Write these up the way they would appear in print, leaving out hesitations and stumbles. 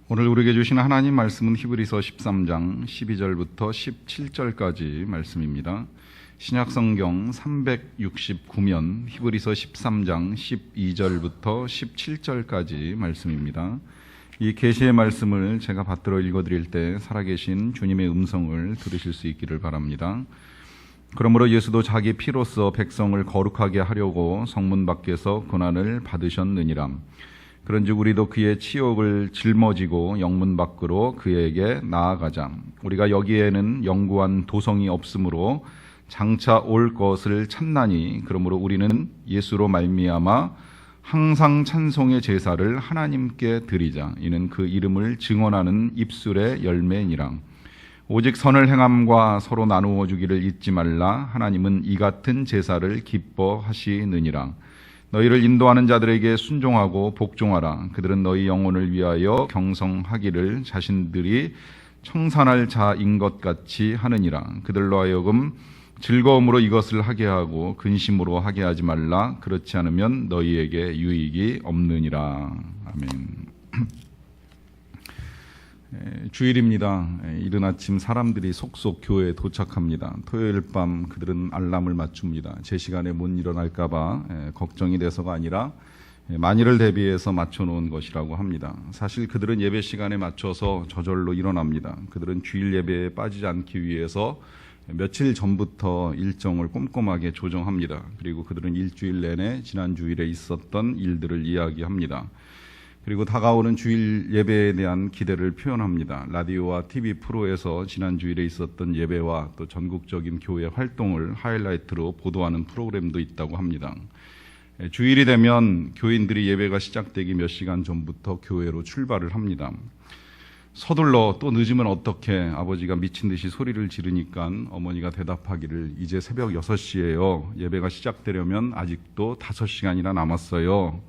오늘 우리에게 주신 하나님 말씀은 히브리서 13장 12절부터 17절까지 말씀입니다. 신약성경 369면 히브리서 13장 12절부터 17절까지 말씀입니다. 이 계시의 말씀을 제가 받들어 읽어드릴 때 살아계신 주님의 음성을 들으실 수 있기를 바랍니다. 그러므로 예수도 자기 피로써 백성을 거룩하게 하려고 성문 밖에서 고난을 받으셨느니라. 그런즉 우리도 그의 치욕을 짊어지고 영문 밖으로 그에게 나아가자. 우리가 여기에는 영구한 도성이 없으므로 장차 올 것을 찾나니, 그러므로 우리는 예수로 말미암아 항상 찬송의 제사를 하나님께 드리자. 이는 그 이름을 증언하는 입술의 열매니라. 오직 선을 행함과 서로 나누어 주기를 잊지 말라. 하나님은 이 같은 제사를 기뻐하시느니라. 너희를 인도하는 자들에게 순종하고 복종하라. 그들은 너희 영혼을 위하여 경성하기를 자신들이 청산할 자인 것 같이 하느니라. 그들로 하여금 즐거움으로 이것을 하게 하고 근심으로 하게 하지 말라. 그렇지 않으면 너희에게 유익이 없느니라. 아멘. 주일입니다. 이른 아침 사람들이 속속 교회에 도착합니다. 토요일 밤 그들은 알람을 맞춥니다. 제 시간에 못 일어날까 봐 걱정이 돼서가 아니라 만일을 대비해서 맞춰놓은 것이라고 합니다. 사실 그들은 예배 시간에 맞춰서 저절로 일어납니다. 그들은 주일 예배에 빠지지 않기 위해서 며칠 전부터 일정을 꼼꼼하게 조정합니다. 그리고 그들은 일주일 내내 지난 주일에 있었던 일들을 이야기합니다. 그리고 다가오는 주일 예배에 대한 기대를 표현합니다. 라디오와 TV 프로에서 지난 주일에 있었던 예배와 또 전국적인 교회 활동을 하이라이트로 보도하는 프로그램도 있다고 합니다. 주일이 되면 교인들이 예배가 시작되기 몇 시간 전부터 교회로 출발을 합니다. 서둘러 또 늦으면 어떡해, 아버지가 미친 듯이 소리를 지르니까 어머니가 대답하기를 이제 새벽 6시예요. 예배가 시작되려면 아직도 5시간이나 남았어요.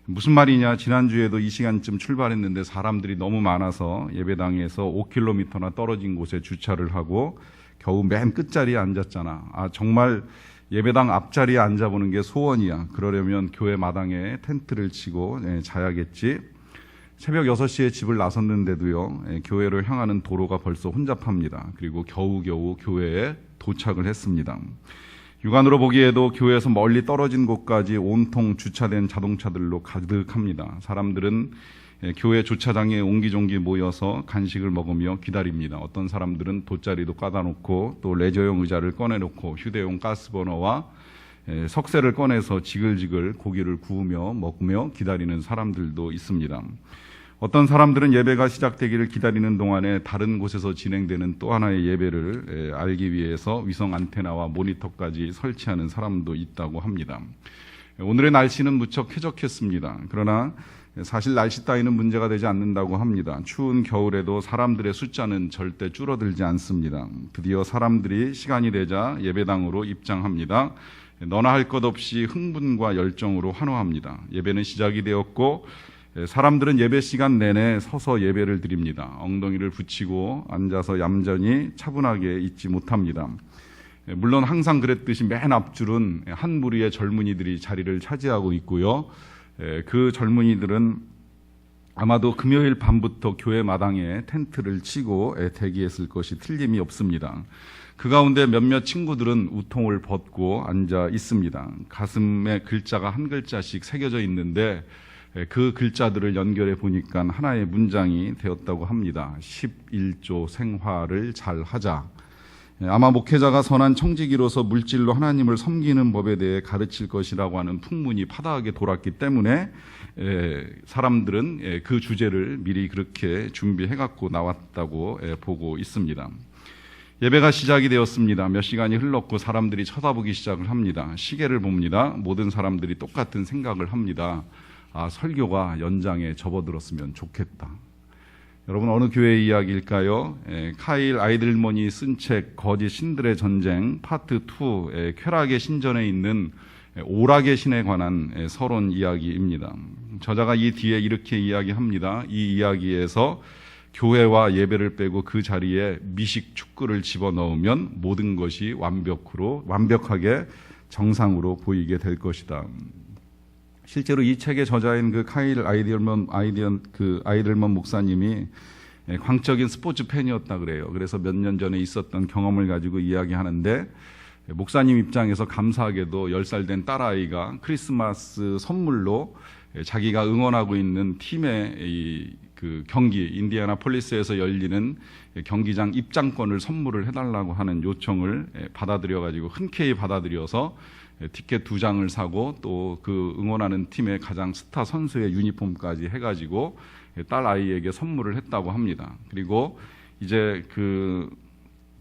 무슨 말이냐, 지난주에도 이 시간쯤 출발했는데 사람들이 너무 많아서 예배당에서 5km나 떨어진 곳에 주차를 하고 겨우 맨 끝자리에 앉았잖아. 정말 예배당 앞자리에 앉아보는 게 소원이야. 그러려면 교회 마당에 텐트를 치고 자야겠지. 새벽 6시에 집을 나섰는데도요, 교회로 향하는 도로가 벌써 혼잡합니다. 그리고 겨우겨우 교회에 도착을 했습니다. 육안으로 보기에도 교회에서 멀리 떨어진 곳까지 온통 주차된 자동차들로 가득합니다. 사람들은 교회 주차장에 옹기종기 모여서 간식을 먹으며 기다립니다. 어떤 사람들은 돗자리도 까다놓고 또 레저용 의자를 꺼내놓고 휴대용 가스버너와 석쇠를 꺼내서 지글지글 고기를 구우며 먹으며 기다리는 사람들도 있습니다. 어떤 사람들은 예배가 시작되기를 기다리는 동안에 다른 곳에서 진행되는 또 하나의 예배를 알기 위해서 위성 안테나와 모니터까지 설치하는 사람도 있다고 합니다. 오늘의 날씨는 무척 쾌적했습니다. 그러나 사실 날씨 따위는 문제가 되지 않는다고 합니다. 추운 겨울에도 사람들의 숫자는 절대 줄어들지 않습니다. 드디어 사람들이 시간이 되자 예배당으로 입장합니다. 너나 할 것 없이 흥분과 열정으로 환호합니다. 예배는 시작이 되었고 사람들은 예배 시간 내내 서서 예배를 드립니다. 엉덩이를 붙이고 앉아서 얌전히 차분하게 있지 못합니다. 물론 항상 그랬듯이 맨 앞줄은 한 무리의 젊은이들이 자리를 차지하고 있고요. 그 젊은이들은 아마도 금요일 밤부터 교회 마당에 텐트를 치고 대기했을 것이 틀림이 없습니다. 그 가운데 몇몇 친구들은 우통을 벗고 앉아 있습니다. 가슴에 글자가 한 글자씩 새겨져 있는데 그 글자들을 연결해 보니까 하나의 문장이 되었다고 합니다. 11조 생활을 잘 하자. 아마 목회자가 선한 청지기로서 물질로 하나님을 섬기는 법에 대해 가르칠 것이라고 하는 풍문이 파다하게 돌았기 때문에 사람들은 그 주제를 미리 그렇게 준비해 갖고 나왔다고 보고 있습니다. 예배가 시작이 되었습니다. 몇 시간이 흘렀고 사람들이 쳐다보기 시작을 합니다. 시계를 봅니다. 모든 사람들이 똑같은 생각을 합니다. 설교가 연장에 접어들었으면 좋겠다. 여러분, 어느 교회 이야기일까요? 카일 아이들먼이 쓴 책 거짓 신들의 전쟁 파트 2 쾌락의 신전에 있는 오락의 신에 관한 서론 이야기입니다. 저자가 이 뒤에 이렇게 이야기합니다. 이 이야기에서 교회와 예배를 빼고 그 자리에 미식 축구를 집어넣으면 모든 것이 완벽하게 정상으로 보이게 될 것이다. 실제로 이 책의 저자인 그 카일 아이들먼 목사님이 광적인 스포츠 팬이었다 그래요. 그래서 몇 년 전에 있었던 경험을 가지고 이야기하는데, 목사님 입장에서 감사하게도 10살 된 딸아이가 크리스마스 선물로 자기가 응원하고 있는 팀의 그 경기, 인디애나폴리스에서 열리는 경기장 입장권을 선물을 해달라고 하는 요청을 받아들여가지고 흔쾌히 받아들여서 티켓 2장을 사고 또 그 응원하는 팀의 가장 스타 선수의 유니폼까지 해가지고 딸 아이에게 선물을 했다고 합니다. 그리고 이제 그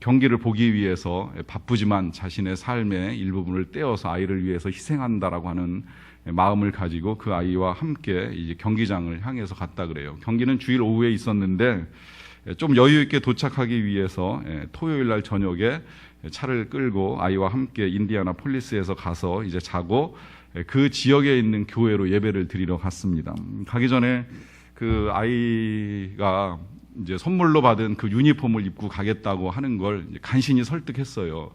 경기를 보기 위해서 바쁘지만 자신의 삶의 일부분을 떼어서 아이를 위해서 희생한다라고 하는 마음을 가지고 그 아이와 함께 이제 경기장을 향해서 갔다 그래요. 경기는 주일 오후에 있었는데 좀 여유 있게 도착하기 위해서 토요일 날 저녁에 차를 끌고 아이와 함께 인디애나폴리스에서 가서 이제 자고 그 지역에 있는 교회로 예배를 드리러 갔습니다. 가기 전에 그 아이가 이제 선물로 받은 그 유니폼을 입고 가겠다고 하는 걸 간신히 설득했어요.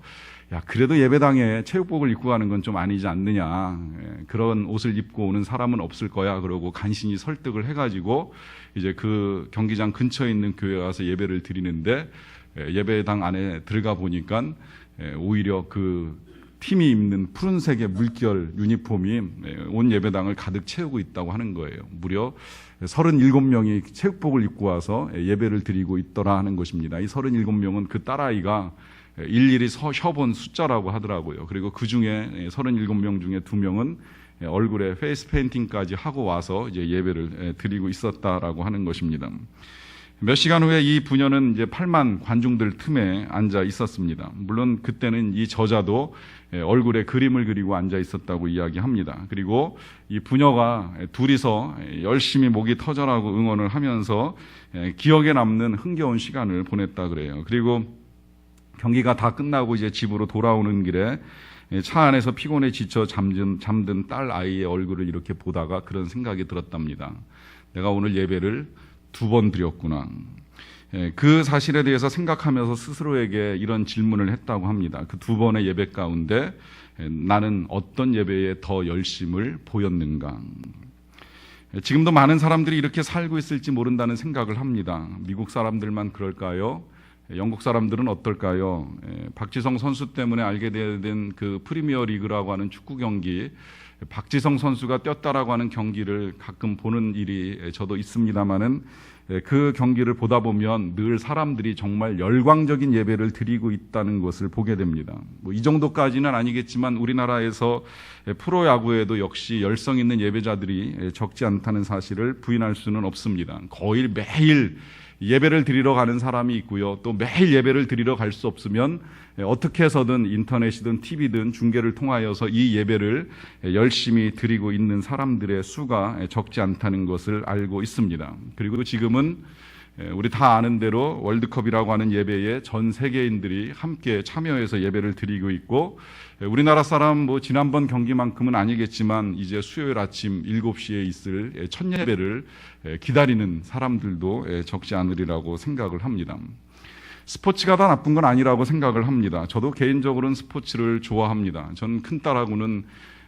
야, 그래도 예배당에 체육복을 입고 가는 건 좀 아니지 않느냐. 그런 옷을 입고 오는 사람은 없을 거야. 그러고 간신히 설득을 해가지고 이제 그 경기장 근처에 있는 교회에 가서 예배를 드리는데, 예배당 안에 들어가 보니까 오히려 그 팀이 입는 푸른색의 물결 유니폼이 온 예배당을 가득 채우고 있다고 하는 거예요. 무려 37명이 체육복을 입고 와서 예배를 드리고 있더라 하는 것입니다. 이 37명은 그 딸아이가 일일이 셔본 숫자라고 하더라고요. 그리고 그 중에 37명 중에 2명은 얼굴에 페이스 페인팅까지 하고 와서 이제 예배를 드리고 있었다라고 하는 것입니다. 몇 시간 후에 이 부녀는 이제 8만 관중들 틈에 앉아 있었습니다. 물론 그때는 이 저자도 얼굴에 그림을 그리고 앉아 있었다고 이야기합니다. 그리고 이 부녀가 둘이서 열심히 목이 터져라고 응원을 하면서 기억에 남는 흥겨운 시간을 보냈다 그래요. 그리고 경기가 다 끝나고 이제 집으로 돌아오는 길에 차 안에서 피곤해 지쳐 잠든 딸 아이의 얼굴을 이렇게 보다가 그런 생각이 들었답니다. 내가 오늘 예배를 2번 드렸구나. 그 사실에 대해서 생각하면서 스스로에게 이런 질문을 했다고 합니다. 그 2번의 예배 가운데 나는 어떤 예배에 더 열심을 보였는가. 지금도 많은 사람들이 이렇게 살고 있을지 모른다는 생각을 합니다. 미국 사람들만 그럴까요? 영국 사람들은 어떨까요? 박지성 선수 때문에 알게 된 그 프리미어 리그라고 하는 축구 경기, 박지성 선수가 뛰었다라고 하는 경기를 가끔 보는 일이 저도 있습니다만은 그 경기를 보다 보면 늘 사람들이 정말 열광적인 예배를 드리고 있다는 것을 보게 됩니다. 뭐 이 정도까지는 아니겠지만 우리나라에서 프로야구에도 역시 열성 있는 예배자들이 적지 않다는 사실을 부인할 수는 없습니다. 거의 매일 예배를 드리러 가는 사람이 있고요. 또 매일 예배를 드리러 갈 수 없으면 어떻게 해서든 인터넷이든 TV든 중계를 통하여서 이 예배를 열심히 드리고 있는 사람들의 수가 적지 않다는 것을 알고 있습니다. 그리고 지금은 우리 다 아는 대로 월드컵이라고 하는 예배에 전 세계인들이 함께 참여해서 예배를 드리고 있고, 우리나라 사람 뭐 지난번 경기만큼은 아니겠지만 이제 수요일 아침 7시에 있을 첫 예배를 기다리는 사람들도 적지 않으리라고 생각을 합니다. 스포츠가 다 나쁜 건 아니라고 생각을 합니다. 저도 개인적으로는 스포츠를 좋아합니다. 전 큰딸하고는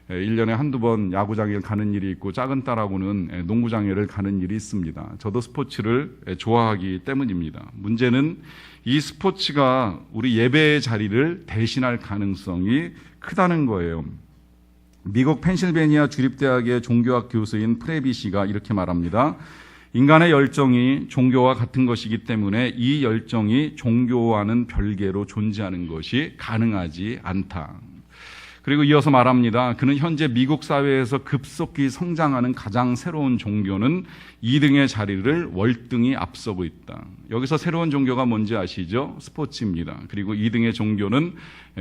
1년에 한두 번 야구장에 가는 일이 있고 작은 딸하고는 농구장에를 가는 일이 있습니다. 저도 스포츠를 좋아하기 때문입니다. 문제는 이 스포츠가 우리 예배의 자리를 대신할 가능성이 크다는 거예요. 미국 펜실베니아 주립대학의 종교학 교수인 프레비 씨가 이렇게 말합니다. 인간의 열정이 종교와 같은 것이기 때문에 이 열정이 종교와는 별개로 존재하는 것이 가능하지 않다. 그리고 이어서 말합니다. 그는 현재 미국 사회에서 급속히 성장하는 가장 새로운 종교는 2등의 자리를 월등히 앞서고 있다. 여기서 새로운 종교가 뭔지 아시죠? 스포츠입니다. 그리고 2등의 종교는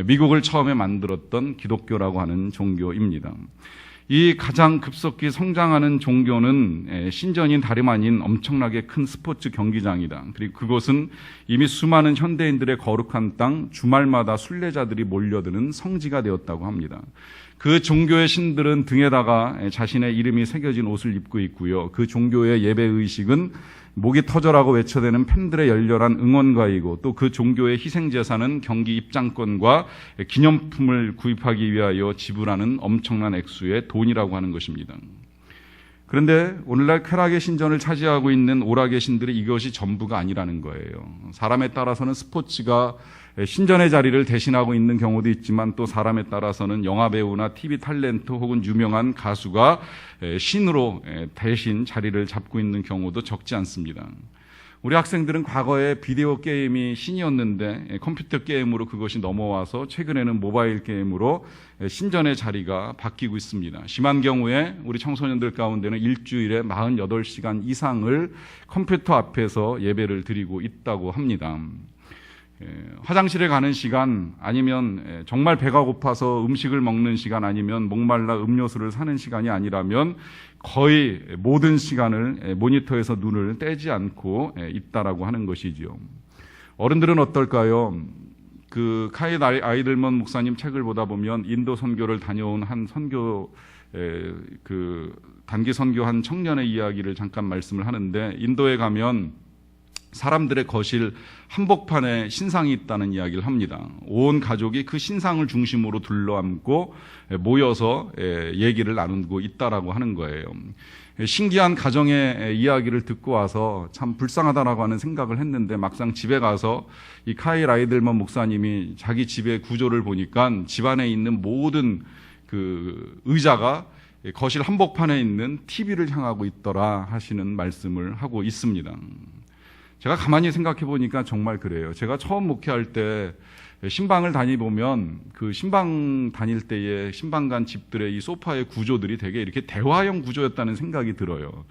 미국을 처음에 만들었던 기독교라고 하는 종교입니다. 이 가장 급속히 성장하는 종교는 신전인 다름 아닌 엄청나게 큰 스포츠 경기장이다. 그리고 그곳은 이미 수많은 현대인들의 거룩한 땅, 주말마다 순례자들이 몰려드는 성지가 되었다고 합니다. 그 종교의 신들은 등에다가 자신의 이름이 새겨진 옷을 입고 있고요. 그 종교의 예배 의식은 목이 터져라고 외쳐대는 팬들의 열렬한 응원가이고, 또 그 종교의 희생제사는 경기 입장권과 기념품을 구입하기 위하여 지불하는 엄청난 액수의 돈이라고 하는 것입니다. 그런데 오늘날 쾌락의 신전을 차지하고 있는 오락의 신들이 이것이 전부가 아니라는 거예요. 사람에 따라서는 스포츠가 신전의 자리를 대신하고 있는 경우도 있지만, 또 사람에 따라서는 영화배우나 TV 탤런트 혹은 유명한 가수가 신으로 대신 자리를 잡고 있는 경우도 적지 않습니다. 우리 학생들은 과거에 비디오 게임이 신이었는데 컴퓨터 게임으로 그것이 넘어와서 최근에는 모바일 게임으로 신전의 자리가 바뀌고 있습니다. 심한 경우에 우리 청소년들 가운데는 일주일에 48시간 이상을 컴퓨터 앞에서 예배를 드리고 있다고 합니다. 화장실에 가는 시간, 아니면 정말 배가 고파서 음식을 먹는 시간, 아니면 목말라 음료수를 사는 시간이 아니라면 거의 모든 시간을 모니터에서 눈을 떼지 않고 있다라고 하는 것이죠. 어른들은 어떨까요? 그 카이 아이들먼 목사님 책을 보다 보면 인도 선교를 다녀온 한 단기 선교한 청년의 이야기를 잠깐 말씀을 하는데, 인도에 가면 사람들의 거실 한복판에 신상이 있다는 이야기를 합니다. 온 가족이 그 신상을 중심으로 둘러앉고 모여서 얘기를 나누고 있다라고 하는 거예요. 신기한 가정의 이야기를 듣고 와서 참 불쌍하다라고 하는 생각을 했는데, 막상 집에 가서 이 카일 아이들먼 목사님이 자기 집의 구조를 보니까 집안에 있는 모든 그 의자가 거실 한복판에 있는 TV를 향하고 있더라 하시는 말씀을 하고 있습니다. 제가 가만히 생각해 보니까 정말 그래요. 제가 처음 목회할 때 신방을 다니보면 그 신방 다닐 때의 신방간 집들의 이 소파의 구조들이 되게 이렇게 대화형 구조였다는 생각이 들어요.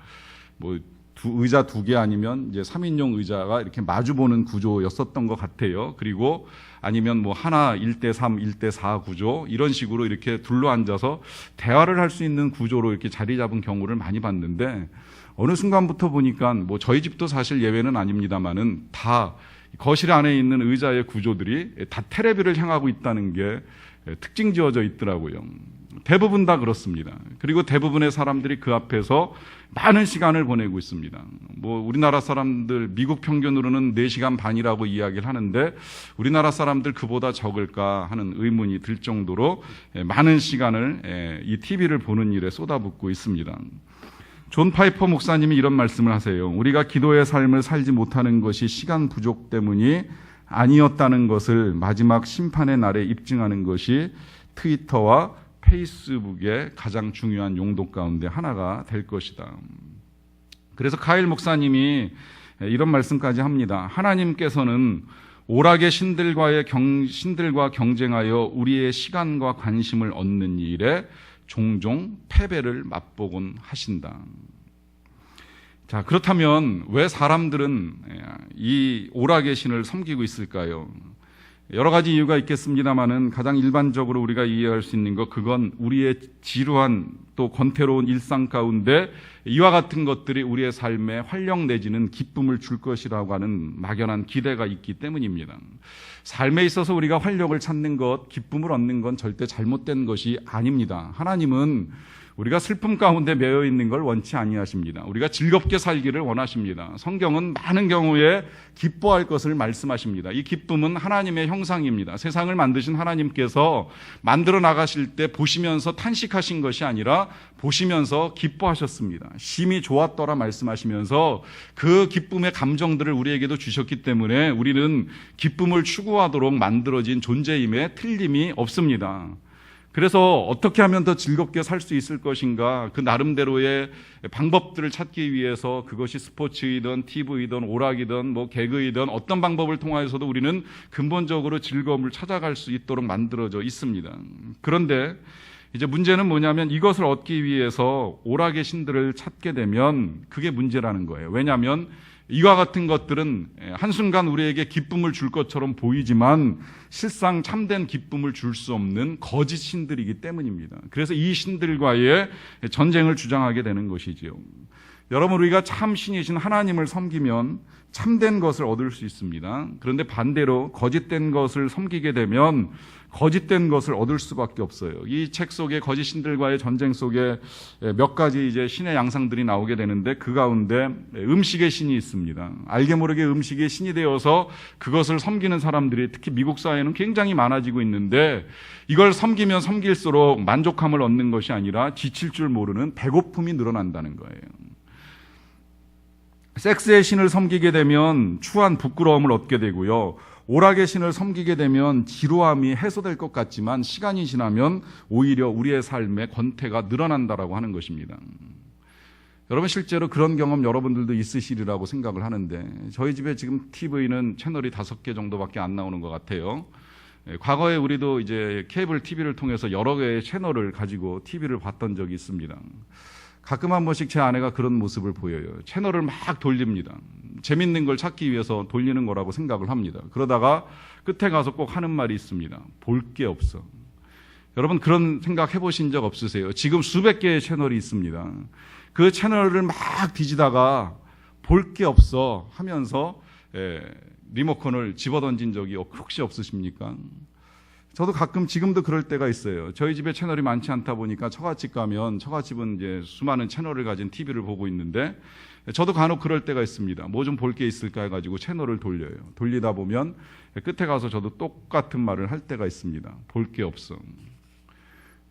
뭐 의자 2개 아니면 이제 3인용 의자가 이렇게 마주보는 구조였었던 것 같아요. 그리고 아니면 뭐 하나 1대3, 1대4 구조, 이런 식으로 이렇게 둘러앉아서 대화를 할 수 있는 구조로 이렇게 자리 잡은 경우를 많이 봤는데, 어느 순간부터 보니까 뭐 저희 집도 사실 예외는 아닙니다만은 다 거실 안에 있는 의자의 구조들이 다 텔레비를 향하고 있다는 게 특징 지어져 있더라고요. 대부분 다 그렇습니다. 그리고 대부분의 사람들이 그 앞에서 많은 시간을 보내고 있습니다. 뭐 우리나라 사람들 미국 평균으로는 4시간 반이라고 이야기를 하는데, 우리나라 사람들 그보다 적을까 하는 의문이 들 정도로 많은 시간을 이 TV를 보는 일에 쏟아붓고 있습니다. 존 파이퍼 목사님이 이런 말씀을 하세요. 우리가 기도의 삶을 살지 못하는 것이 시간 부족 때문이 아니었다는 것을 마지막 심판의 날에 입증하는 것이 트위터와 페이스북의 가장 중요한 용도 가운데 하나가 될 것이다. 그래서 카일 목사님이 이런 말씀까지 합니다. 하나님께서는 오락의 신들과 경쟁하여 우리의 시간과 관심을 얻는 일에 종종 패배를 맛보곤 하신다. 자, 그렇다면 왜 사람들은 이 오락의 신을 섬기고 있을까요? 여러 가지 이유가 있겠습니다만은 가장 일반적으로 우리가 이해할 수 있는 것, 그건 우리의 지루한 또 권태로운 일상 가운데 이와 같은 것들이 우리의 삶에 활력 내지는 기쁨을 줄 것이라고 하는 막연한 기대가 있기 때문입니다. 삶에 있어서 우리가 활력을 찾는 것, 기쁨을 얻는 건 절대 잘못된 것이 아닙니다. 하나님은 우리가 슬픔 가운데 매여 있는 걸 원치 아니하십니다. 우리가 즐겁게 살기를 원하십니다. 성경은 많은 경우에 기뻐할 것을 말씀하십니다. 이 기쁨은 하나님의 형상입니다. 세상을 만드신 하나님께서 만들어 나가실 때 보시면서 탄식하신 것이 아니라 보시면서 기뻐하셨습니다. 심히 좋았더라 말씀하시면서 그 기쁨의 감정들을 우리에게도 주셨기 때문에 우리는 기쁨을 추구하도록 만들어진 존재임에 틀림이 없습니다. 그래서 어떻게 하면 더 즐겁게 살 수 있을 것인가, 그 나름대로의 방법들을 찾기 위해서 그것이 스포츠이든 TV이든 오락이든 뭐 개그이든 어떤 방법을 통하여서도 우리는 근본적으로 즐거움을 찾아갈 수 있도록 만들어져 있습니다. 그런데 이제 문제는 뭐냐면 이것을 얻기 위해서 오락의 신들을 찾게 되면 그게 문제라는 거예요. 왜냐하면 이와 같은 것들은 한순간 우리에게 기쁨을 줄 것처럼 보이지만 실상 참된 기쁨을 줄 수 없는 거짓 신들이기 때문입니다. 그래서 이 신들과의 전쟁을 주장하게 되는 것이지요. 여러분, 우리가 참 신이신 하나님을 섬기면 참된 것을 얻을 수 있습니다. 그런데 반대로 거짓된 것을 섬기게 되면 거짓된 것을 얻을 수밖에 없어요. 이 책 속에 거짓 신들과의 전쟁 속에 몇 가지 이제 신의 양상들이 나오게 되는데 그 가운데 음식의 신이 있습니다. 알게 모르게 음식의 신이 되어서 그것을 섬기는 사람들이 특히 미국 사회는 굉장히 많아지고 있는데, 이걸 섬기면 섬길수록 만족함을 얻는 것이 아니라 지칠 줄 모르는 배고픔이 늘어난다는 거예요. 섹스의 신을 섬기게 되면 추한 부끄러움을 얻게 되고요. 오락의 신을 섬기게 되면 지루함이 해소될 것 같지만 시간이 지나면 오히려 우리의 삶의 권태가 늘어난다라고 하는 것입니다. 여러분, 실제로 그런 경험 여러분들도 있으시리라고 생각을 하는데, 저희 집에 지금 TV는 채널이 5개 정도밖에 안 나오는 것 같아요. 과거에 우리도 이제 케이블 TV를 통해서 여러 개의 채널을 가지고 TV를 봤던 적이 있습니다. 가끔 한 번씩 제 아내가 그런 모습을 보여요. 채널을 막 돌립니다. 재밌는 걸 찾기 위해서 돌리는 거라고 생각을 합니다. 그러다가 끝에 가서 꼭 하는 말이 있습니다. 볼 게 없어. 여러분, 그런 생각 해보신 적 없으세요? 지금 수백 개의 채널이 있습니다. 그 채널을 막 뒤지다가 볼 게 없어 하면서 리모컨을 집어던진 적이 혹시 없으십니까? 저도 가끔 지금도 그럴 때가 있어요. 저희 집에 채널이 많지 않다 보니까 처갓집 가면, 처갓집은 이제 수많은 채널을 가진 TV를 보고 있는데, 저도 간혹 그럴 때가 있습니다. 뭐 좀 볼 게 있을까 해가지고 채널을 돌려요. 돌리다 보면 끝에 가서 저도 똑같은 말을 할 때가 있습니다. 볼 게 없어.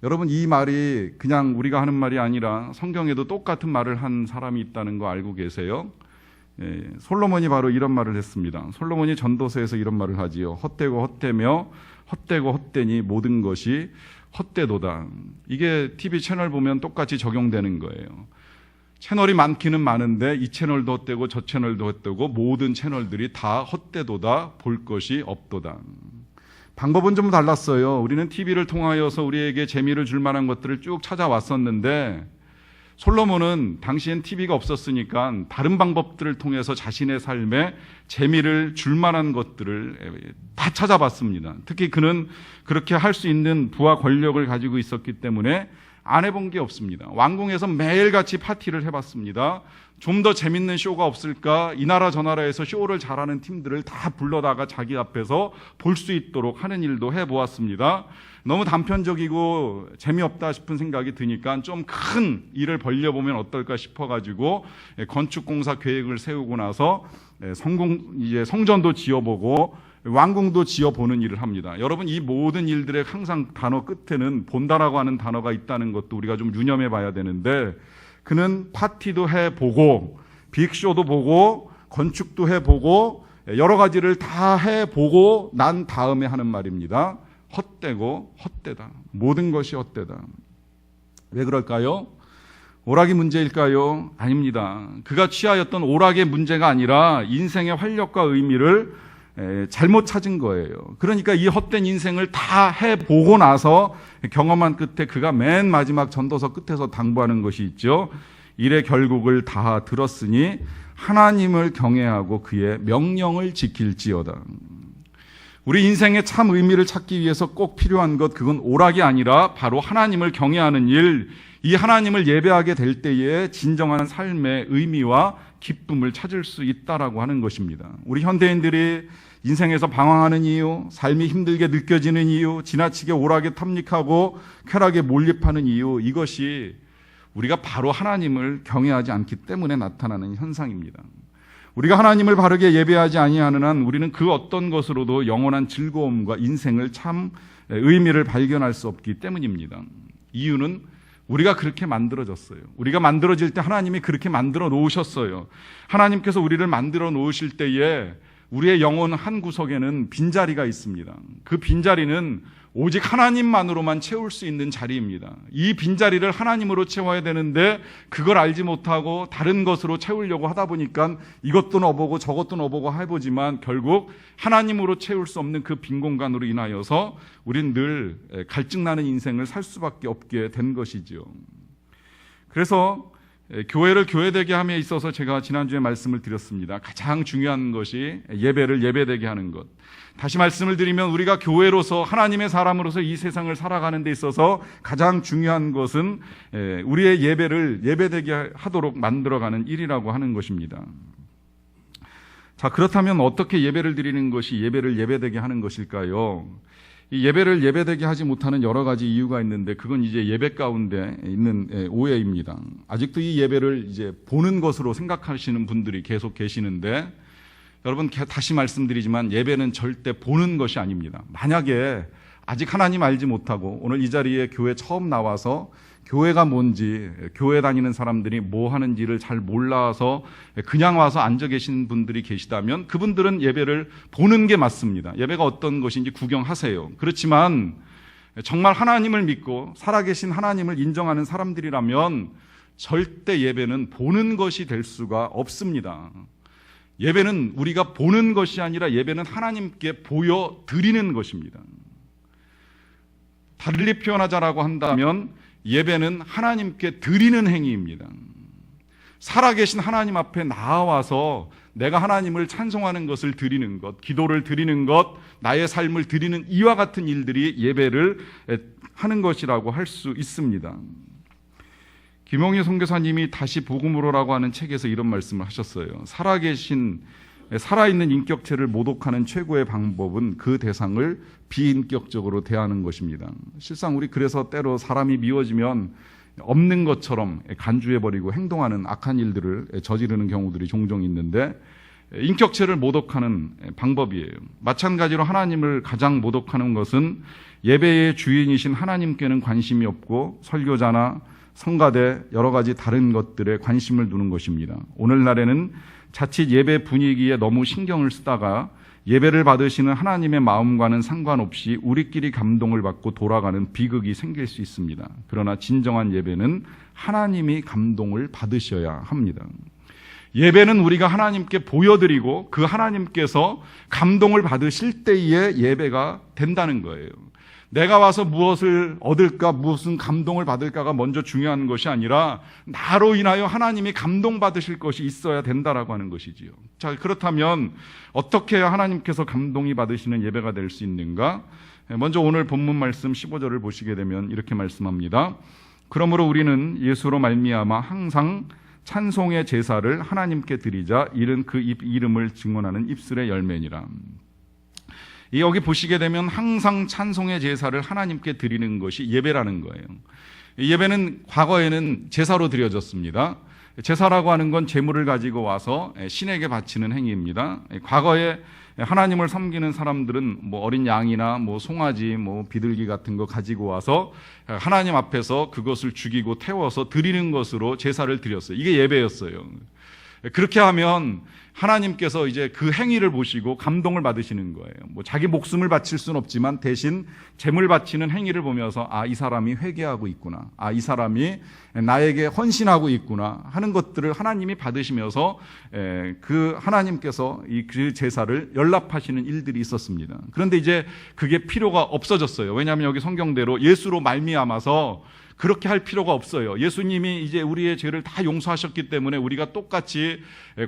여러분, 이 말이 그냥 우리가 하는 말이 아니라 성경에도 똑같은 말을 한 사람이 있다는 거 알고 계세요? 솔로몬이 바로 이런 말을 했습니다. 솔로몬이 전도서에서 이런 말을 하지요. 헛되고 헛되며 헛되고 헛되니 모든 것이 헛되도다. 이게 TV 채널 보면 똑같이 적용되는 거예요. 채널이 많기는 많은데 이 채널도 헛되고 저 채널도 헛되고 모든 채널들이 다 헛되도다. 볼 것이 없도다. 방법은 좀 달랐어요. 우리는 TV를 통하여서 우리에게 재미를 줄 만한 것들을 쭉 찾아왔었는데, 솔로몬은 당시엔 TV가 없었으니까 다른 방법들을 통해서 자신의 삶에 재미를 줄 만한 것들을 다 찾아봤습니다. 특히 그는 그렇게 할 수 있는 부와 권력을 가지고 있었기 때문에 안 해본 게 없습니다. 왕궁에서 매일같이 파티를 해봤습니다. 좀 더 재밌는 쇼가 없을까? 이 나라 저 나라에서 쇼를 잘하는 팀들을 다 불러다가 자기 앞에서 볼 수 있도록 하는 일도 해보았습니다. 너무 단편적이고 재미없다 싶은 생각이 드니까 좀 큰 일을 벌려보면 어떨까 싶어가지고 건축공사 계획을 세우고 나서 이제 성전도 지어보고 왕궁도 지어보는 일을 합니다. 여러분, 이 모든 일들의 항상 단어 끝에는 본다라고 하는 단어가 있다는 것도 우리가 좀 유념해 봐야 되는데, 그는 파티도 해보고 빅쇼도 보고 건축도 해보고 여러 가지를 다 해보고 난 다음에 하는 말입니다. 헛되고 헛되다. 모든 것이 헛되다. 왜 그럴까요? 오락이 문제일까요? 아닙니다. 그가 취하였던 오락의 문제가 아니라 인생의 활력과 의미를 잘못 찾은 거예요. 그러니까 이 헛된 인생을 다 해보고 나서 경험한 끝에 그가 맨 마지막 전도서 끝에서 당부하는 것이 있죠. 이래 결국을 다 들었으니 하나님을 경외하고 그의 명령을 지킬지어다. 우리 인생의 참 의미를 찾기 위해서 꼭 필요한 것, 그건 오락이 아니라 바로 하나님을 경외하는 일, 이 하나님을 예배하게 될 때에 진정한 삶의 의미와 기쁨을 찾을 수 있다라고 하는 것입니다. 우리 현대인들이 인생에서 방황하는 이유, 삶이 힘들게 느껴지는 이유, 지나치게 오락에 탐닉하고 쾌락에 몰입하는 이유, 이것이 우리가 바로 하나님을 경외하지 않기 때문에 나타나는 현상입니다. 우리가 하나님을 바르게 예배하지 아니하는 한 우리는 그 어떤 것으로도 영원한 즐거움과 인생을 참 의미를 발견할 수 없기 때문입니다. 이유는 우리가 그렇게 만들어졌어요. 우리가 만들어질 때 하나님이 그렇게 만들어 놓으셨어요. 하나님께서 우리를 만들어 놓으실 때에 우리의 영혼 한 구석에는 빈자리가 있습니다. 그 빈자리는 오직 하나님만으로만 채울 수 있는 자리입니다. 이 빈자리를 하나님으로 채워야 되는데 그걸 알지 못하고 다른 것으로 채우려고 하다 보니까 이것도 넣어보고 저것도 넣어보고 해보지만 결국 하나님으로 채울 수 없는 그 빈 공간으로 인하여서 우린 늘 갈증나는 인생을 살 수밖에 없게 된 것이죠. 그래서 교회를 교회되게 함에 있어서 제가 지난주에 말씀을 드렸습니다. 가장 중요한 것이 예배를 예배되게 하는 것. 다시 말씀을 드리면 우리가 교회로서 하나님의 사람으로서 이 세상을 살아가는 데 있어서 가장 중요한 것은 우리의 예배를 예배되게 하도록 만들어가는 일이라고 하는 것입니다. 자, 그렇다면 어떻게 예배를 드리는 것이 예배를 예배되게 하는 것일까요? 이 예배를 예배되게 하지 못하는 여러 가지 이유가 있는데 그건 이제 예배 가운데 있는 오해입니다. 아직도 이 예배를 이제 보는 것으로 생각하시는 분들이 계속 계시는데 여러분 다시 말씀드리지만 예배는 절대 보는 것이 아닙니다. 만약에 아직 하나님 알지 못하고 오늘 이 자리에 교회 처음 나와서 교회가 뭔지, 교회 다니는 사람들이 뭐 하는지를 잘 몰라서 그냥 와서 앉아 계신 분들이 계시다면 그분들은 예배를 보는 게 맞습니다. 예배가 어떤 것인지 구경하세요. 그렇지만 정말 하나님을 믿고 살아계신 하나님을 인정하는 사람들이라면 절대 예배는 보는 것이 될 수가 없습니다. 예배는 우리가 보는 것이 아니라 예배는 하나님께 보여드리는 것입니다. 달리 표현하자라고 한다면 예배는 하나님께 드리는 행위입니다. 살아계신 하나님 앞에 나와서 내가 하나님을 찬송하는 것을 드리는 것, 기도를 드리는 것, 나의 삶을 드리는 이와 같은 일들이 예배를 하는 것이라고 할 수 있습니다. 김용희 선교사님이 다시 복음으로라고 하는 책에서 이런 말씀을 하셨어요. 살아있는 인격체를 모독하는 최고의 방법은 그 대상을 비인격적으로 대하는 것입니다. 실상 우리 그래서 때로 사람이 미워지면 없는 것처럼 간주해버리고 행동하는 악한 일들을 저지르는 경우들이 종종 있는데 인격체를 모독하는 방법이에요. 마찬가지로 하나님을 가장 모독하는 것은 예배의 주인이신 하나님께는 관심이 없고 설교자나 성가대 여러 가지 다른 것들에 관심을 두는 것입니다. 오늘날에는 자칫 예배 분위기에 너무 신경을 쓰다가 예배를 받으시는 하나님의 마음과는 상관없이 우리끼리 감동을 받고 돌아가는 비극이 생길 수 있습니다. 그러나 진정한 예배는 하나님이 감동을 받으셔야 합니다. 예배는 우리가 하나님께 보여드리고 그 하나님께서 감동을 받으실 때의 예배가 된다는 거예요. 내가 와서 무엇을 얻을까, 무슨 감동을 받을까가 먼저 중요한 것이 아니라 나로 인하여 하나님이 감동받으실 것이 있어야 된다라고 하는 것이지요. 자, 그렇다면 어떻게 해야 하나님께서 감동이 받으시는 예배가 될 수 있는가? 먼저 오늘 본문 말씀 15절을 보시게 되면 이렇게 말씀합니다. 그러므로 우리는 예수로 말미암아 항상 찬송의 제사를 하나님께 드리자. 이는 그 이름을 증언하는 입술의 열매니라. 여기 보시게 되면 항상 찬송의 제사를 하나님께 드리는 것이 예배라는 거예요. 예배는 과거에는 제사로 드려졌습니다. 제사라고 하는 건 제물을 가지고 와서 신에게 바치는 행위입니다. 과거에 하나님을 섬기는 사람들은 뭐 어린 양이나 뭐 송아지, 뭐 비둘기 같은 거 가지고 와서 하나님 앞에서 그것을 죽이고 태워서 드리는 것으로 제사를 드렸어요. 이게 예배였어요. 그렇게 하면 하나님께서 이제 그 행위를 보시고 감동을 받으시는 거예요. 뭐 자기 목숨을 바칠 수는 없지만 대신 제물 바치는 행위를 보면서 아, 이 사람이 회개하고 있구나. 아, 이 사람이 나에게 헌신하고 있구나 하는 것들을 하나님이 받으시면서 그 하나님께서 그 제사를 연락하시는 일들이 있었습니다. 그런데 이제 그게 필요가 없어졌어요. 왜냐하면 여기 성경대로 예수로 말미암아서 그렇게 할 필요가 없어요. 예수님이 이제 우리의 죄를 다 용서하셨기 때문에 우리가 똑같이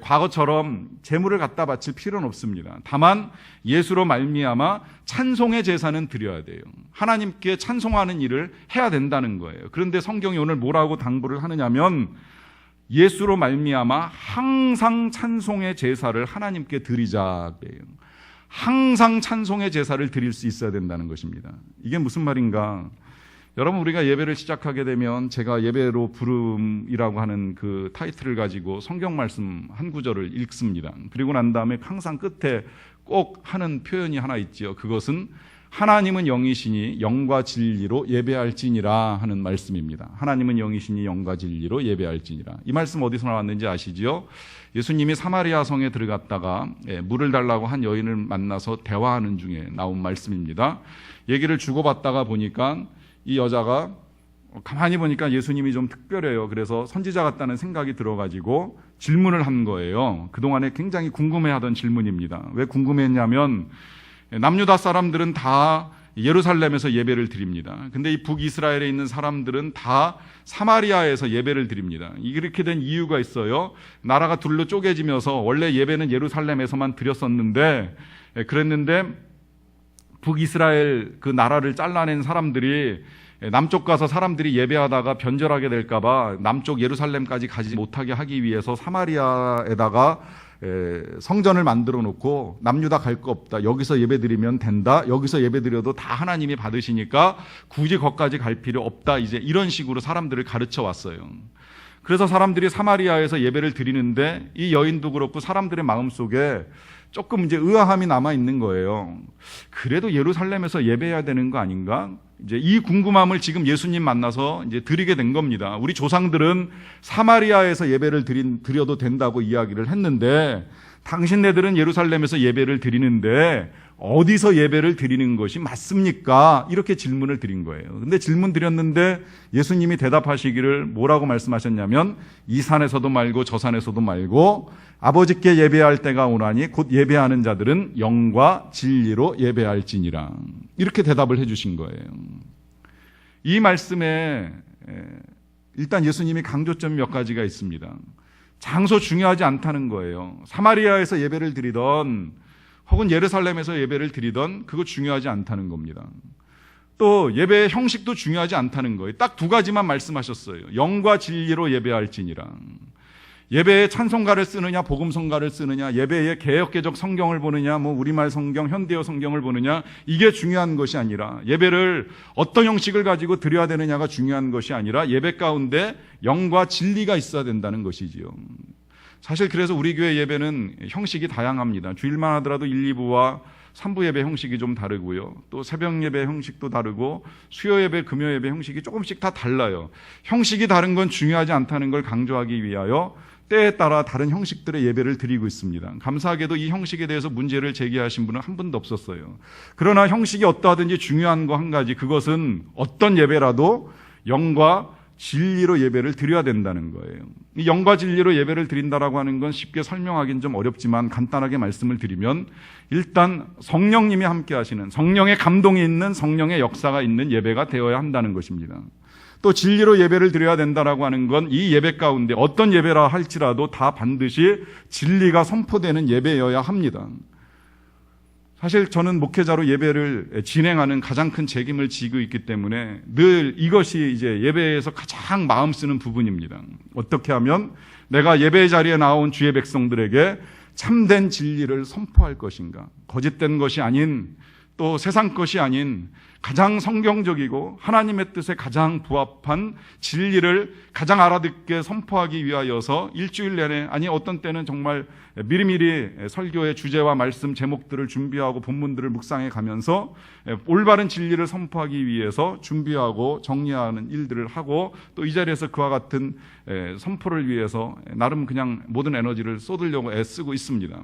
과거처럼 제물을 갖다 바칠 필요는 없습니다. 다만 예수로 말미암아 찬송의 제사는 드려야 돼요. 하나님께 찬송하는 일을 해야 된다는 거예요. 그런데 성경이 오늘 뭐라고 당부를 하느냐면 예수로 말미암아 항상 찬송의 제사를 하나님께 드리자. 항상 찬송의 제사를 드릴 수 있어야 된다는 것입니다. 이게 무슨 말인가? 여러분, 우리가 예배를 시작하게 되면 제가 예배로 부름이라고 하는 그 타이틀을 가지고 성경 말씀 한 구절을 읽습니다. 그리고 난 다음에 항상 끝에 꼭 하는 표현이 하나 있죠. 그것은 하나님은 영이시니 영과 진리로 예배할지니라 하는 말씀입니다. 하나님은 영이시니 영과 진리로 예배할지니라. 이 말씀 어디서 나왔는지 아시죠? 예수님이 사마리아 성에 들어갔다가 물을 달라고 한 여인을 만나서 대화하는 중에 나온 말씀입니다. 얘기를 주고받다가 보니까 이 여자가 가만히 보니까 예수님이 좀 특별해요. 그래서 선지자 같다는 생각이 들어가지고 질문을 한 거예요. 그동안에 굉장히 궁금해하던 질문입니다. 왜 궁금했냐면 남유다 사람들은 다 예루살렘에서 예배를 드립니다. 근데 이 북이스라엘에 있는 사람들은 다 사마리아에서 예배를 드립니다. 이렇게 된 이유가 있어요. 나라가 둘로 쪼개지면서 원래 예배는 예루살렘에서만 드렸었는데, 그랬는데 북이스라엘 그 나라를 잘라낸 사람들이 남쪽 가서 사람들이 예배하다가 변절하게 될까봐 남쪽 예루살렘까지 가지 못하게 하기 위해서 사마리아에다가 성전을 만들어 놓고 남유다 갈 거 없다. 여기서 예배드리면 된다. 여기서 예배드려도 다 하나님이 받으시니까 굳이 거기까지 갈 필요 없다. 이제 이런 식으로 사람들을 가르쳐 왔어요. 그래서 사람들이 사마리아에서 예배를 드리는데 이 여인도 그렇고 사람들의 마음속에 조금 이제 의아함이 남아 있는 거예요. 그래도 예루살렘에서 예배해야 되는 거 아닌가? 이제 이 궁금함을 지금 예수님 만나서 이제 드리게 된 겁니다. 우리 조상들은 사마리아에서 예배를 드려도 된다고 이야기를 했는데 당신네들은 예루살렘에서 예배를 드리는데 어디서 예배를 드리는 것이 맞습니까? 이렇게 질문을 드린 거예요. 근데 질문 드렸는데 예수님이 대답하시기를 뭐라고 말씀하셨냐면 이 산에서도 말고 저 산에서도 말고 아버지께 예배할 때가 오나니 곧 예배하는 자들은 영과 진리로 예배할지니라. 이렇게 대답을 해주신 거예요. 이 말씀에 일단 예수님이 강조점이 몇 가지가 있습니다. 장소 중요하지 않다는 거예요. 사마리아에서 예배를 드리던 혹은 예루살렘에서 예배를 드리던 그거 중요하지 않다는 겁니다. 또 예배의 형식도 중요하지 않다는 거예요. 딱 두 가지만 말씀하셨어요. 영과 진리로 예배할지니라. 예배에 찬송가를 쓰느냐 복음성가를 쓰느냐, 예배에 개역개적 성경을 보느냐 뭐 우리말 성경 현대어 성경을 보느냐, 이게 중요한 것이 아니라 예배를 어떤 형식을 가지고 드려야 되느냐가 중요한 것이 아니라 예배 가운데 영과 진리가 있어야 된다는 것이지요. 사실 그래서 우리 교회 예배는 형식이 다양합니다. 주일만 하더라도 1, 2부와 3부 예배 형식이 좀 다르고요. 또 새벽 예배 형식도 다르고 수요 예배, 금요 예배 형식이 조금씩 다 달라요. 형식이 다른 건 중요하지 않다는 걸 강조하기 위하여 때에 따라 다른 형식들의 예배를 드리고 있습니다. 감사하게도 이 형식에 대해서 문제를 제기하신 분은 한 분도 없었어요. 그러나 형식이 어떠하든지 중요한 거 한 가지, 그것은 어떤 예배라도 영과 진리로 예배를 드려야 된다는 거예요. 이 영과 진리로 예배를 드린다라고 하는 건 쉽게 설명하기는 좀 어렵지만 간단하게 말씀을 드리면 일단 성령님이 함께 하시는, 성령의 감동이 있는, 성령의 역사가 있는 예배가 되어야 한다는 것입니다. 또 진리로 예배를 드려야 된다라고 하는 건 이 예배 가운데 어떤 예배라 할지라도 다 반드시 진리가 선포되는 예배여야 합니다. 사실 저는 목회자로 예배를 진행하는 가장 큰 책임을 지고 있기 때문에 늘 이것이 이제 예배에서 가장 마음 쓰는 부분입니다. 어떻게 하면 내가 예배 자리에 나온 주의 백성들에게 참된 진리를 선포할 것인가, 거짓된 것이 아닌, 또 세상 것이 아닌 가장 성경적이고 하나님의 뜻에 가장 부합한 진리를 가장 알아듣게 선포하기 위하여서 일주일 내내, 아니 어떤 때는 정말 미리미리 설교의 주제와 말씀 제목들을 준비하고 본문들을 묵상해 가면서 올바른 진리를 선포하기 위해서 준비하고 정리하는 일들을 하고, 또 이 자리에서 그와 같은 선포를 위해서 나름 그냥 모든 에너지를 쏟으려고 애쓰고 있습니다.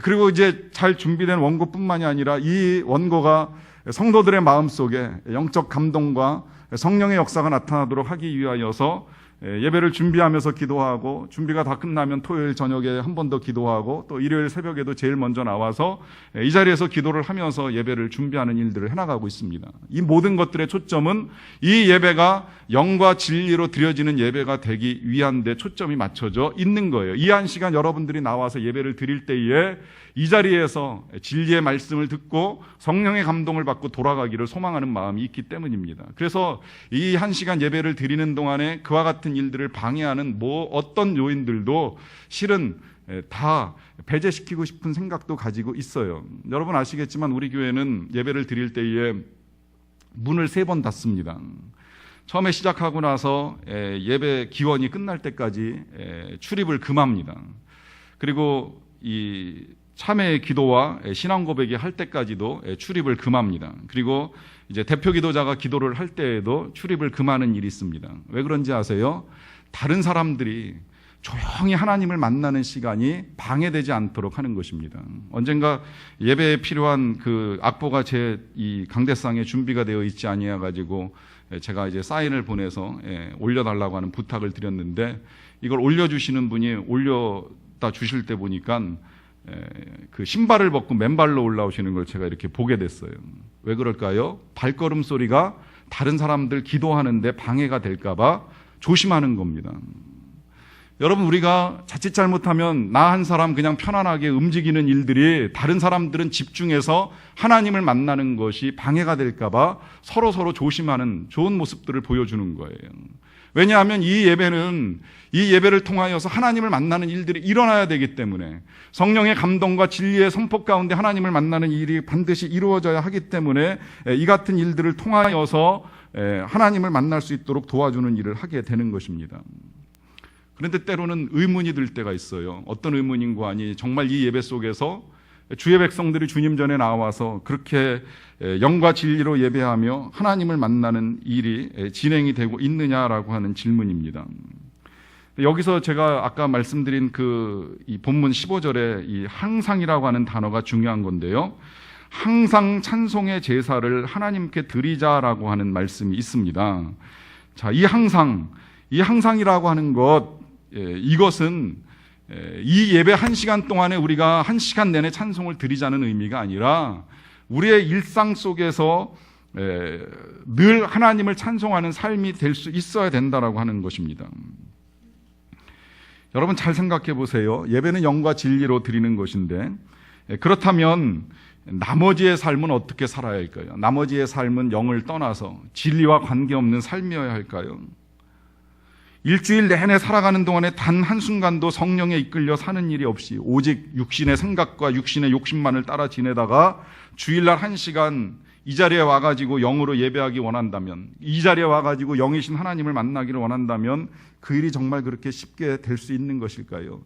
그리고 이제 잘 준비된 원고뿐만이 아니라 이 원고가 성도들의 마음속에 영적 감동과 성령의 역사가 나타나도록 하기 위하여서 예배를 준비하면서 기도하고, 준비가 다 끝나면 토요일 저녁에 한 번 더 기도하고, 또 일요일 새벽에도 제일 먼저 나와서 이 자리에서 기도를 하면서 예배를 준비하는 일들을 해나가고 있습니다. 이 모든 것들의 초점은 이 예배가 영과 진리로 드려지는 예배가 되기 위한 데 초점이 맞춰져 있는 거예요. 이 한 시간 여러분들이 나와서 예배를 드릴 때에 이 자리에서 진리의 말씀을 듣고 성령의 감동을 받고 돌아가기를 소망하는 마음이 있기 때문입니다. 그래서 이 한 시간 예배를 드리는 동안에 그와 같은 일들을 방해하는 어떤 요인들도 실은 다 배제시키고 싶은 생각도 가지고 있어요. 여러분 아시겠지만 우리 교회는 예배를 드릴 때에 문을 3번 닫습니다. 처음에 시작하고 나서 예배 기원이 끝날 때까지 출입을 금합니다. 그리고 이 참회의 기도와 신앙 고백이 할 때까지도 출입을 금합니다. 그리고 이제 대표 기도자가 기도를 할 때에도 출입을 금하는 일이 있습니다. 왜 그런지 아세요? 다른 사람들이 조용히 하나님을 만나는 시간이 방해되지 않도록 하는 것입니다. 언젠가 예배에 필요한 그 악보가 제 이 강대상에 준비가 되어 있지 아니해 가지고 제가 이제 사인을 보내서 올려달라고 하는 부탁을 드렸는데, 이걸 올려주시는 분이 올려다 주실 때 보니까 그 신발을 벗고 맨발로 올라오시는 걸 제가 이렇게 보게 됐어요. 왜 그럴까요? 발걸음 소리가 다른 사람들 기도하는데 방해가 될까봐 조심하는 겁니다. 여러분, 우리가 자칫 잘못하면 나 한 사람 그냥 편안하게 움직이는 일들이 다른 사람들은 집중해서 하나님을 만나는 것이 방해가 될까봐 서로 조심하는 좋은 모습들을 보여주는 거예요. 왜냐하면 이 예배를 통하여서 하나님을 만나는 일들이 일어나야 되기 때문에, 성령의 감동과 진리의 선포 가운데 하나님을 만나는 일이 반드시 이루어져야 하기 때문에 이 같은 일들을 통하여서 하나님을 만날 수 있도록 도와주는 일을 하게 되는 것입니다. 그런데 때로는 의문이 들 때가 있어요. 어떤 의문인고 하니, 정말 이 예배 속에서 주의 백성들이 주님 전에 나와서 그렇게 영과 진리로 예배하며 하나님을 만나는 일이 진행이 되고 있느냐라고 하는 질문입니다. 여기서 제가 아까 말씀드린 이 본문 15절에 이 항상이라고 하는 단어가 중요한 건데요. 항상 찬송의 제사를 하나님께 드리자라고 하는 말씀이 있습니다. 자, 이 항상이라고 하는 이것은 이 예배 1시간 동안에 우리가 1시간 내내 찬송을 드리자는 의미가 아니라 우리의 일상 속에서 늘 하나님을 찬송하는 삶이 될 수 있어야 된다라고 하는 것입니다. 여러분, 잘 생각해 보세요. 예배는 영과 진리로 드리는 것인데, 그렇다면 나머지의 삶은 어떻게 살아야 할까요? 나머지의 삶은 영을 떠나서 진리와 관계없는 삶이어야 할까요? 일주일 내내 살아가는 동안에 단 한순간도 성령에 이끌려 사는 일이 없이 오직 육신의 생각과 육신의 욕심만을 따라 지내다가 주일날 1시간 이 자리에 와가지고 영으로 예배하기 원한다면, 이 자리에 와가지고 영이신 하나님을 만나기를 원한다면 그 일이 정말 그렇게 쉽게 될 수 있는 것일까요?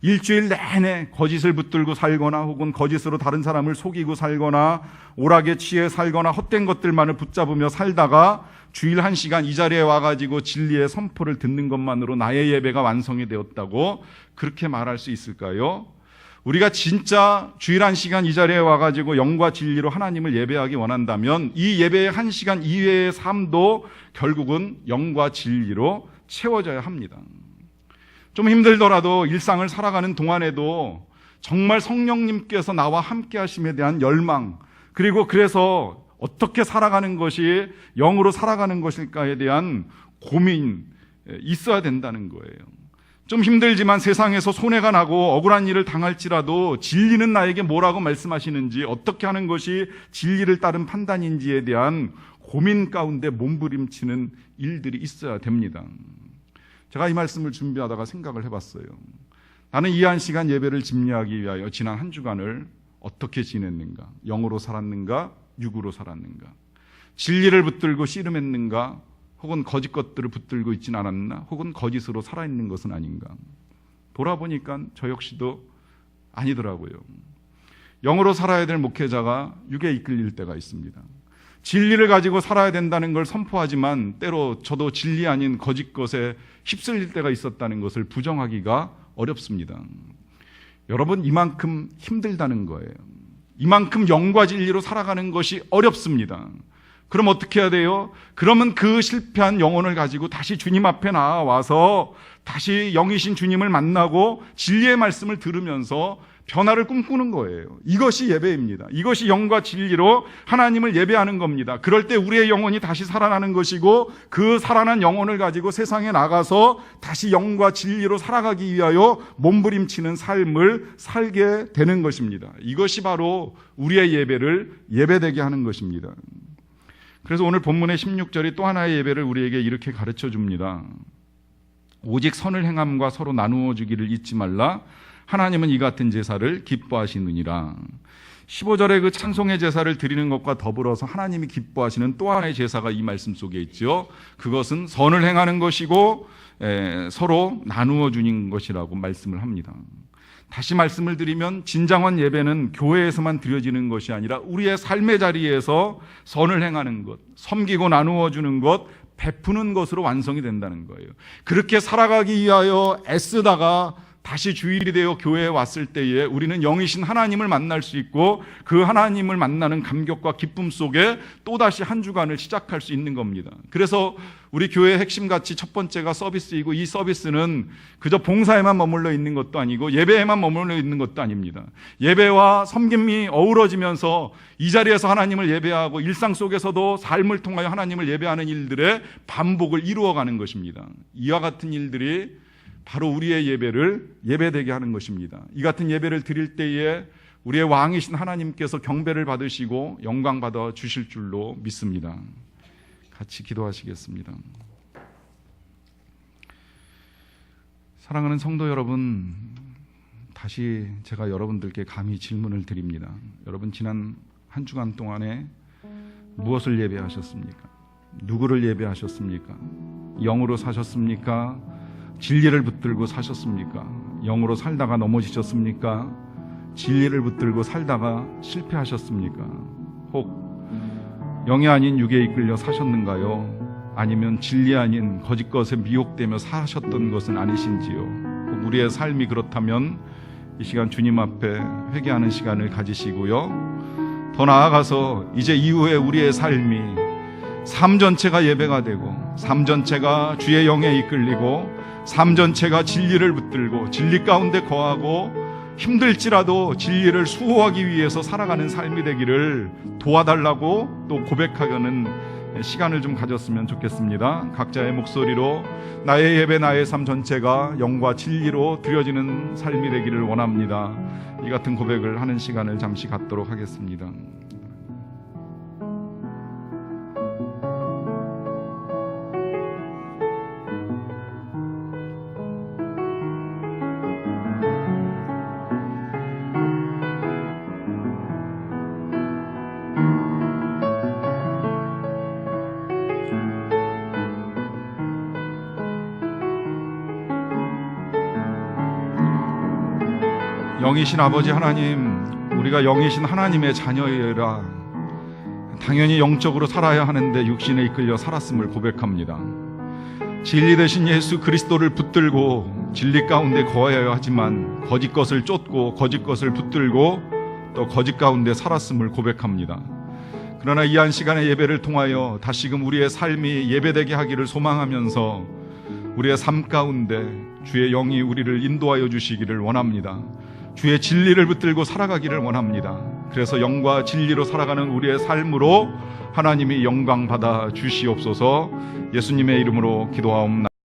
일주일 내내 거짓을 붙들고 살거나 혹은 거짓으로 다른 사람을 속이고 살거나 오락에 취해 살거나 헛된 것들만을 붙잡으며 살다가 주일 1시간 이 자리에 와가지고 진리의 선포를 듣는 것만으로 나의 예배가 완성이 되었다고 그렇게 말할 수 있을까요? 우리가 진짜 주일 1시간 이 자리에 와가지고 영과 진리로 하나님을 예배하기 원한다면 이 예배의 1시간 이외의 삶도 결국은 영과 진리로 채워져야 합니다. 좀 힘들더라도 일상을 살아가는 동안에도 정말 성령님께서 나와 함께 하심에 대한 열망, 그리고 그래서 어떻게 살아가는 것이 영으로 살아가는 것일까에 대한 고민 있어야 된다는 거예요. 좀 힘들지만 세상에서 손해가 나고 억울한 일을 당할지라도 진리는 나에게 뭐라고 말씀하시는지, 어떻게 하는 것이 진리를 따른 판단인지에 대한 고민 가운데 몸부림치는 일들이 있어야 됩니다. 제가 이 말씀을 준비하다가 생각을 해봤어요. 나는 이 1시간 예배를 집례하기 위하여 지난 한 주간을 어떻게 지냈는가? 영으로 살았는가? 육으로 살았는가? 진리를 붙들고 씨름했는가? 혹은 거짓 것들을 붙들고 있진 않았나? 혹은 거짓으로 살아있는 것은 아닌가? 돌아보니까 저 역시도 아니더라고요. 영으로 살아야 될 목회자가 육에 이끌릴 때가 있습니다. 진리를 가지고 살아야 된다는 걸 선포하지만 때로 저도 진리 아닌 거짓 것에 휩쓸릴 때가 있었다는 것을 부정하기가 어렵습니다. 여러분, 이만큼 힘들다는 거예요. 이만큼 영과 진리로 살아가는 것이 어렵습니다. 그럼 어떻게 해야 돼요? 그러면 그 실패한 영혼을 가지고 다시 주님 앞에 나와서 다시 영이신 주님을 만나고 진리의 말씀을 들으면서 변화를 꿈꾸는 거예요. 이것이 예배입니다. 이것이 영과 진리로 하나님을 예배하는 겁니다. 그럴 때 우리의 영혼이 다시 살아나는 것이고, 그 살아난 영혼을 가지고 세상에 나가서 다시 영과 진리로 살아가기 위하여 몸부림치는 삶을 살게 되는 것입니다. 이것이 바로 우리의 예배를 예배되게 하는 것입니다. 그래서 오늘 본문의 16절이 또 하나의 예배를 우리에게 이렇게 가르쳐 줍니다. 오직 선을 행함과 서로 나누어 주기를 잊지 말라. 하나님은 이 같은 제사를 기뻐하시느니라. 15절의 그 찬송의 제사를 드리는 것과 더불어서 하나님이 기뻐하시는 또 하나의 제사가 이 말씀 속에 있죠. 그것은 선을 행하는 것이고 서로 나누어 주는 것이라고 말씀을 합니다. 다시 말씀을 드리면 진정한 예배는 교회에서만 드려지는 것이 아니라 우리의 삶의 자리에서 선을 행하는 것, 섬기고 나누어 주는 것, 베푸는 것으로 완성이 된다는 거예요. 그렇게 살아가기 위하여 애쓰다가 다시 주일이 되어 교회에 왔을 때에 우리는 영이신 하나님을 만날 수 있고 그 하나님을 만나는 감격과 기쁨 속에 또다시 한 주간을 시작할 수 있는 겁니다. 그래서 우리 교회의 핵심가치 첫 번째가 서비스이고, 이 서비스는 그저 봉사에만 머물러 있는 것도 아니고 예배에만 머물러 있는 것도 아닙니다. 예배와 섬김이 어우러지면서 이 자리에서 하나님을 예배하고 일상 속에서도 삶을 통하여 하나님을 예배하는 일들의 반복을 이루어가는 것입니다. 이와 같은 일들이 바로 우리의 예배를 예배되게 하는 것입니다. 이 같은 예배를 드릴 때에 우리의 왕이신 하나님께서 경배를 받으시고 영광 받아 주실 줄로 믿습니다. 같이 기도하시겠습니다. 사랑하는 성도 여러분, 다시 제가 여러분들께 감히 질문을 드립니다. 여러분, 지난 한 주간 동안에 무엇을 예배하셨습니까? 누구를 예배하셨습니까? 영으로 사셨습니까? 진리를 붙들고 사셨습니까? 영으로 살다가 넘어지셨습니까? 진리를 붙들고 살다가 실패하셨습니까? 혹 영이 아닌 육에 이끌려 사셨는가요? 아니면 진리 아닌 거짓 것에 미혹되며 사셨던 것은 아니신지요? 혹 우리의 삶이 그렇다면 이 시간 주님 앞에 회개하는 시간을 가지시고요, 더 나아가서 이제 이후에 우리의 삶이 삶 전체가 예배가 되고, 삶 전체가 주의 영에 이끌리고, 삶 전체가 진리를 붙들고 진리 가운데 거하고 힘들지라도 진리를 수호하기 위해서 살아가는 삶이 되기를 도와달라고 또 고백하는 시간을 좀 가졌으면 좋겠습니다. 각자의 목소리로 나의 예배, 나의 삶 전체가 영과 진리로 드려지는 삶이 되기를 원합니다. 이 같은 고백을 하는 시간을 잠시 갖도록 하겠습니다. 영이신 아버지 하나님, 우리가 영이신 하나님의 자녀이라 당연히 영적으로 살아야 하는데 육신에 이끌려 살았음을 고백합니다. 진리 되신 예수 그리스도를 붙들고 진리 가운데 거하여야 하지만 거짓 것을 쫓고 거짓 것을 붙들고 또 거짓 가운데 살았음을 고백합니다. 그러나 이 한 시간의 예배를 통하여 다시금 우리의 삶이 예배되게 하기를 소망하면서 우리의 삶 가운데 주의 영이 우리를 인도하여 주시기를 원합니다. 주의 진리를 붙들고 살아가기를 원합니다. 그래서 영과 진리로 살아가는 우리의 삶으로 하나님이 영광 받아 주시옵소서. 예수님의 이름으로 기도하옵나이다.